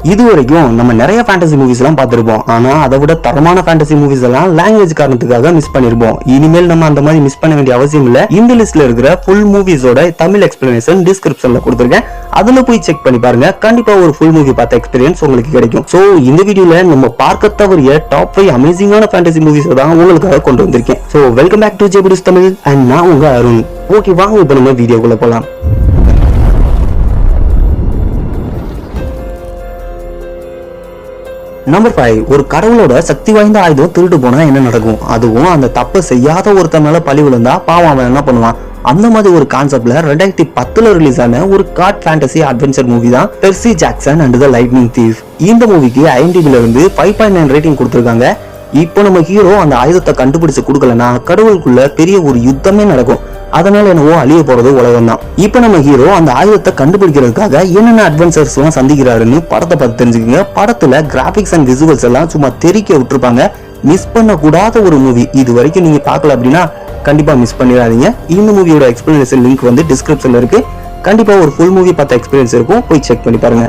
இது வரைக்கும் நம்ம நிறைய ஃபேண்டசி மூவிஸ் எல்லாம் பார்த்திருப்போம். ஆனா அதை விட தரமான ஃபேண்டசி மூவிஸ் எல்லாம் லாங்குவேஜ் காரணத்துக்காக மிஸ் பண்ணிருப்போம். இனிமேல் நம்ம அந்த மாதிரி மிஸ் பண்ண வேண்டிய அவசியம் இல்ல. இந்த லிஸ்ட்ல இருக்கிற ஃபுல் மூவிஸோட தமிழ் எக்ஸ்பிளனேஷன் டிஸ்கிரிப்ஷன்ல கொடுத்திருக்கேன். அதுல போய் செக் பண்ணி பாருங்க. கண்டிப்பா ஒரு ஃபுல் மூவி பார்த்த எக்ஸ்பீரியன்ஸ் உங்களுக்கு கிடைக்கும். சோ இந்த வீடியோல நம்ம பார்க்க தவறிய டாப் 5 அமேசிங்கான ஃபேண்டசி மூவிஸ் தான் உங்களுக்காக கொண்டு வந்திருக்கேன். சோ வெல்கம் பேக் டு ஜெபிடிஸ் தமிழ் அண்ட் நான் உங்க அருண். ஓகே, வாங்க இப்ப நம்ம வீடியோக்குள்ள போலாம். நம்பர் 5. ஒரு கடவுளோட சக்தி வாய்ந்த ஆயுதம் திருட்டு போனா என்ன நடக்கும்? அதுவும் அந்த தப்பை செய்யாத ஒருத்தன் மேல பழி விழுந்தா பாவம் அவன் என்ன பண்ணுவான்? அந்த மாதிரி ஒரு கான்செப்ட்ல 2010 ரிலீஸ் ஆன ஒரு காட் ஃபேண்டசி அட்வென்ச்சர் மூவி தான் Percy Jackson and the lightning thief. இந்த மூவிக்கு IMDb ல இருந்து 5.9 ரேட்டிங் கொடுத்திருக்காங்க. இப்போ நம்ம ஹீரோ அந்த ஆயுதத்தை கண்டுபிடிச்சு கொடுக்கலன்னா கடவுளுக்குள்ள பெரிய ஒரு யுத்தமே நடக்கும். அதனால என்னவோ அழிய போறது உலகம் தான். இப்ப நம்ம ஹீரோ அந்த ஆயுதத்தை கண்டுபிடிக்கிறதுக்காக என்னென்ன அட்வென்ச்சர்ஸ் எல்லாம் சந்திக்கிறாருன்னு படத்தை பார்த்து தெரிஞ்சுக்கங்க. படத்துல கிராபிக்ஸ் அண்ட் விசுவல்ஸ் எல்லாம் சும்மா தெறிக்க விட்டுருப்பாங்க. மிஸ் பண்ண கூடாத ஒரு மூவி. இது வரைக்கும் நீங்க பார்க்கல அப்படின்னா கண்டிப்பா மிஸ் பண்ணிடாதீங்க. இந்த மூவியோட எக்ஸ்பிளனேஷன் லிங்க் வந்து டிஸ்கிரிப்ஷன்ல இருக்கு. கண்டிப்பா ஒரு ஃபுல் மூவி பார்த்த எக்ஸ்பீரியன்ஸ் இருக்கும். போய் செக் பண்ணி பாருங்க.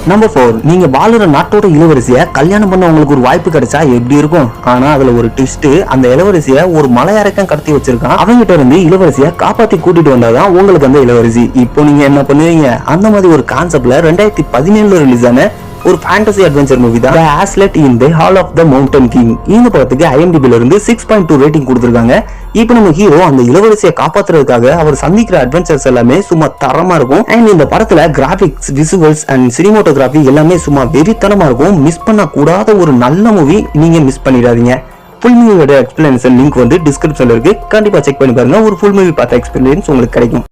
நம்பர் 4. நீங்க வாழுற நாட்டோட இளவரசிய கல்யாணம் பண்ண உங்களுக்கு ஒரு வாய்ப்பு கிடைச்சா எப்படி இருக்கும்? ஆனா அதுல ஒரு ட்விஸ்ட். அந்த இளவரசிய ஒரு மலையரக்கம் கடத்தி வச்சிருக்கான். அவங்கிட்ட இருந்து இளவரசிய காப்பாத்தி கூட்டிட்டு வந்தாதான் உங்களுக்கு அந்த இளவரசி. இப்போ நீங்க என்ன பண்ணுவீங்க? அந்த மாதிரி ஒரு கான்செப்ட்ல 2017 ரிலீஸ் ஆன ஒரு ஃபேண்டசி அட்வென்ச்சர் மூவி தான் Ashlad in the Hall of the Mountain King. இந்த படத்துக்கு IMDb ல இருந்து 6.2 ரேட்டிங் கொடுத்திருக்காங்க. இப்போ நம்ம ஹீரோ அந்த இளவரசியை காப்பாத்துறதுக்காக அவர் சந்திக்கிற அட்வென்ச்சர்ஸ் எல்லாமே சும்மா தரமா இருக்கும். அண்ட் இந்த படத்துல கிராபிக்ஸ், விசுவல்ஸ் அண்ட் சினிமோட்டோகிராஃபி எல்லாமே சும்மா வெறித்தனமா இருக்கும். மிஸ் பண்ண கூடாத ஒரு நல்ல மூவி. நீங்க மிஸ் பண்ணிடாதீங்க. ஃபுல் மூவியோட எக்ஸ்பிளனேஷன் லிங்க் வந்து டிஸ்கிரிப்ஷன்ல இருக்கு. கண்டிப்பா செக் பண்ணி பாருங்க. ஒரு ஃபுல் மூவி பார்த்த எக்ஸ்பீரியன்ஸ் உங்களுக்கு கிடைக்கும்.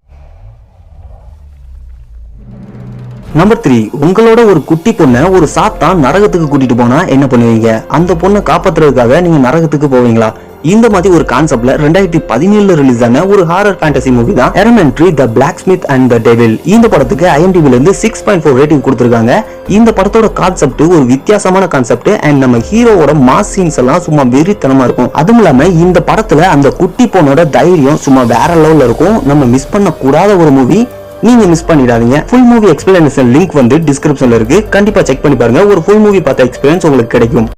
நம்பர் 3. உங்களோட ஒரு குட்டி பொண்ணை ஒரு சாத்தான் நரகத்துக்கு கூட்டிட்டு போனா என்ன பண்ணுவீங்க? அந்த பொண்ணை காப்பாத்துறதுக்காக நீங்க நரகத்துக்கு போவீங்களா? இந்த மாதிரி ஒரு கான்செப்ட்ல 2017 ரிலீஸ் ஆன ஒரு ஹாரர் ஃபேண்டசி மூவி தான் எரமெண்ட்ரி தி பிளாக்ஸ்மித் அண்ட் தி டெவில். இந்த படத்துக்கு IMDb ல இருந்து 6.4 ரேட்டிங் கொடுத்திருக்காங்க. இந்த படத்தோட கான்செப்ட் ஒரு வித்தியாசமான கான்செப்ட். அண்ட் நம்ம ஹீரோவோட மாஸ் சீன்ஸ் எல்லாம் சும்மா வெறித்தனமா இருக்கும். அதுவும் இல்லாம இந்த படத்துல அந்த குட்டி பொண்ணோட தைரியம் சும்மா வேற லெவல்ல இருக்கும். நம்ம மிஸ் பண்ண கூடாத ஒரு மூவி. நீங்க மிஸ் பண்ணிடாதீங்க. ஃபுல் மூவி எக்ஸ்பிளனேஷன் லிங்க் வந்து டிஸ்கிரிப்ஷன்ல இருக்கு. கண்டிப்பா செக் பண்ணி பாருங்க. ஒரு ஃபுல் மூவி பார்த்த எக்ஸ்பீரியன்ஸ் உங்களுக்கு கிடைக்கும்.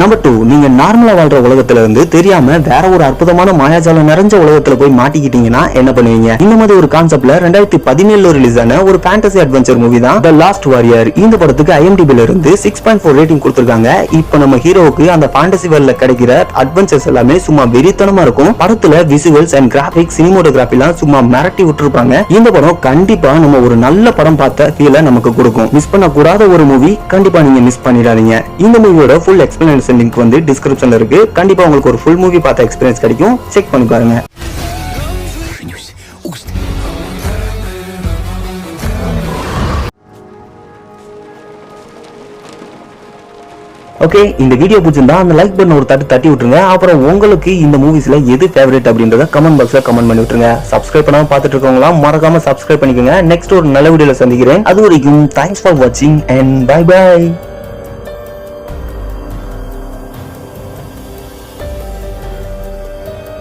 நம்பர் 2. நீங்க நார்மலா வாழ்ற உலகத்துல இருந்து தெரியாம வேற ஒரு அற்புதமான மாயாஜாலம் நிறைஞ்ச உலகத்துல போய் மாட்டிக்கிட்டீங்கன்னா என்ன பண்ணுவீங்க? இந்த மாதிரி ஒரு கான்செப்ட்ல 2017 ரிலீஸ் ஆன ஒரு ஃபேண்டசி அட்வென்ச்சர் மூவி தான் தி லாஸ்ட் வாரியர். இந்த படத்துக்கு IMDb ல இருந்து 6.4 ரேட்டிங் கொடுத்திருக்காங்க. இப்போ நம்ம ஹீரோவுக்கு அந்த ஃபேண்டசி வேர்ல்ட்ல கிடைக்கிற அட்வென்ச்சர்ஸ் எல்லாமே சும்மா வெறித்தனமா இருக்கும். படத்துல விசுவல்ஸ் அண்ட் கிராபிக்ஸ், சினிமோட்டோகிராஃபி எல்லாம் சும்மா மிரட்டி விட்டுருப்பாங்க. இந்த படம் கண்டிப்பா நம்ம ஒரு நல்ல படம் பார்த்த ஃபீலை நமக்கு கொடுக்கும். மிஸ் பண்ண கூடாத ஒரு மூவி. கண்டிப்பா நீங்க மிஸ் பண்ணிடாதீங்க. இந்த மூவியோட ஃபுல் எக்ஸ்பிளனேஷன் லிங்க் வந்து டிஸ்கிரிப்ஷன்ல இருக்கு. கண்டிப்பா உங்களுக்கு ஒரு ஃபுல் மூவி பார்த்த எக்ஸ்பீரியன்ஸ் கிடைக்கும். செக் பண்ணி பாருங்க. ஓகே, இந்த வீடியோ பிடிச்சிருந்தா அந்த லைக் பட்டன் ஒரு தட்டி விட்டுருங்க. அப்புறம் உங்களுக்கு இந்த மூவிஸ்ல எது ஃபேவரட் அப்படின்றத கமெண்ட் பாக்ஸ்ல கமெண்ட் பண்ணி விட்டுருங்க. சப்ஸ்கிரைப் பண்ணாம பார்த்துட்டு இருக்கவங்களா மறக்காம சப்ஸ்கிரைப் பண்ணிக்கோங்க. நெக்ஸ்ட் ஒரு நல்ல வீடியோல சந்திக்கிறேன். அது வரைக்கும் தேங்க்ஸ் ஃபார் வாட்சிங் அண்ட் பை பை.